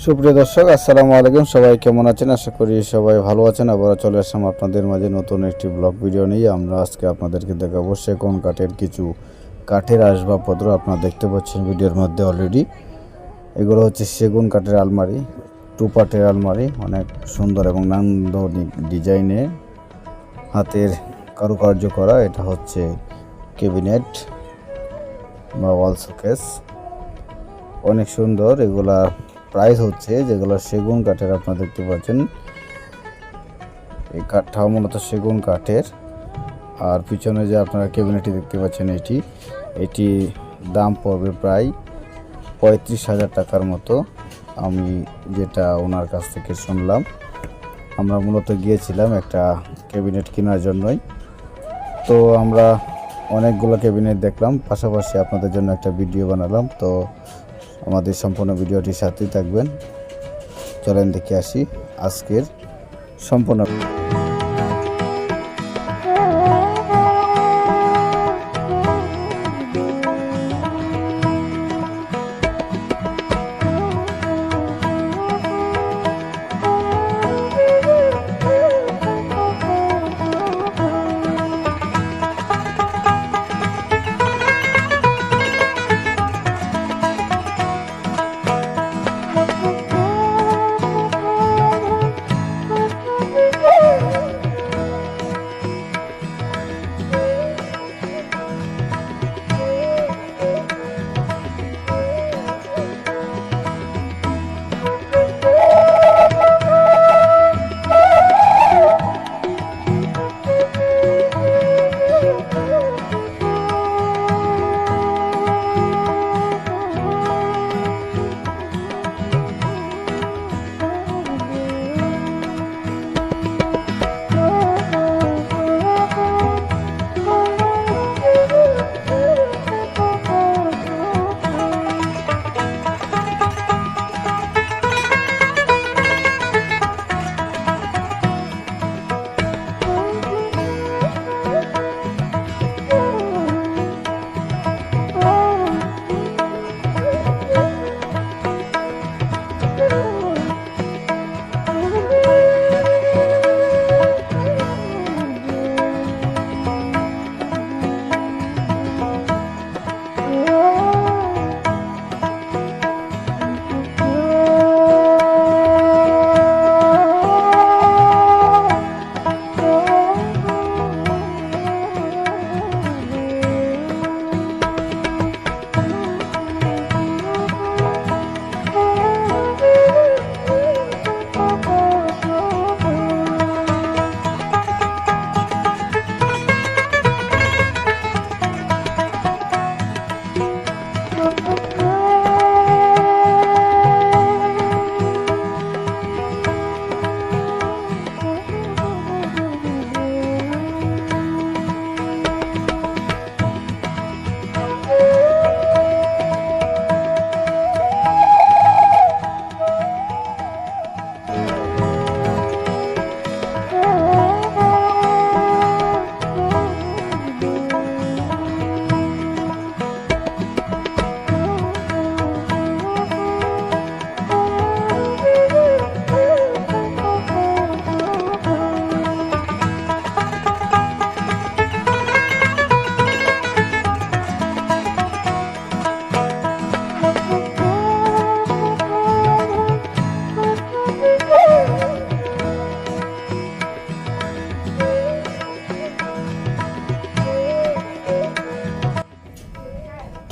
সুপ্রিয় দর্শক, আসসালামু আলাইকুম। সবাই কেমন আছেন? আশা করি সবাই ভালো আছেন। আবার চলে আসলাম আপনাদের মাঝে নতুন একটি ব্লগ ভিডিও নিয়ে। আমরা আজকে আপনাদেরকে দেখাবো সেগুন কাঠের কিছু কাঠের আসবাবপত্র। আপনারা দেখতে পাচ্ছেন ভিডিওর মধ্যে অলরেডি। এগুলো হচ্ছে সেগুন কাঠের আলমারি, টু পার্টের আলমারি, অনেক সুন্দর এবং নান্দনিক ডিজাইনে হাতের কারুকার্য করা। এটা হচ্ছে ক্যাবিনেট বা ওয়াল শোকেস, অনেক সুন্দর। এগুলা প্রাইস হচ্ছে, যেগুলো সেগুন কাঠের আপনারা দেখতে পাচ্ছেন, এই কাঠটাও মূলত সেগুন কাঠের। আর পিছনে যে আপনারা ক্যাবিনেটটি দেখতে পাচ্ছেন, এটি দাম পড়বে প্রায় 35,000 টাকার মতো। আমি যেটা ওনার কাছ থেকে শুনলাম, আমরা মূলত গিয়েছিলাম একটা ক্যাবিনেট কেনার জন্যই। তো আমরা অনেকগুলো ক্যাবিনেট দেখলাম, পাশাপাশি আপনাদের জন্য একটা ভিডিও বানালাম। তো আমাদের সম্পূর্ণ ভিডিওটির সাথেই থাকবেন। চলেন দেখে আসি আজকের সম্পূর্ণ।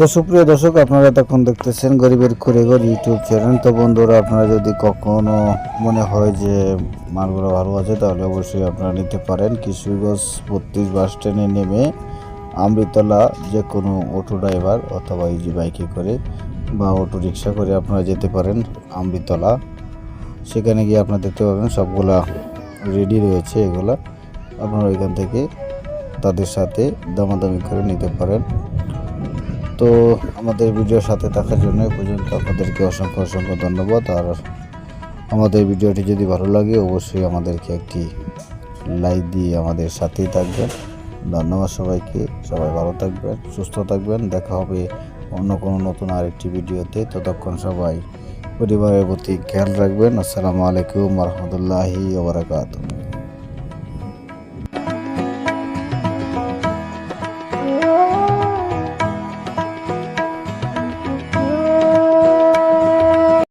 তো সুপ্রিয় দর্শক, আপনারা তখন দেখতেছেন গরিবের খুঁড়েঘর ইউটিউব চ্যানেল। তো বন্ধুরা, আপনারা যদি কখনো মনে হয় যে মালগুলো ভালো আছে, তাহলে অবশ্যই আপনারা নিতে পারেন। কিশোরগঞ্জ 32 বাস স্ট্যান্ডে নেমে আমৃতলা যে কোনো অটো ড্রাইভার অথবা ইজি বাইকে করে বা অটো রিক্সা করে আপনারা যেতে পারেন আমৃতলা। সেখানে গিয়ে আপনারা দেখতে পাবেন সবগুলা রেডি রয়েছে। এগুলা আপনারা ওইখান থেকে তাদের সাথে দামাদামি করে নিতে পারেন। তো আমাদের ভিডিওর সাথে থাকার জন্য এ পর্যন্ত আপনাদেরকে অসংখ্য ধন্যবাদ। আর আমাদের ভিডিওটি যদি ভালো লাগে, অবশ্যই আমাদেরকে একটি লাইক দিয়ে আমাদের সাথেই থাকবেন। ধন্যবাদ সবাইকে। সবাই ভালো থাকবেন, সুস্থ থাকবেন। দেখা হবে অন্য কোনো নতুন আরেকটি ভিডিওতে। ততক্ষণ সবাই পরিবারের প্রতি খেয়াল রাখবেন। আসসালামু আলাইকুম রহমতুল্লাহি ওয়া বারাকাতুহু।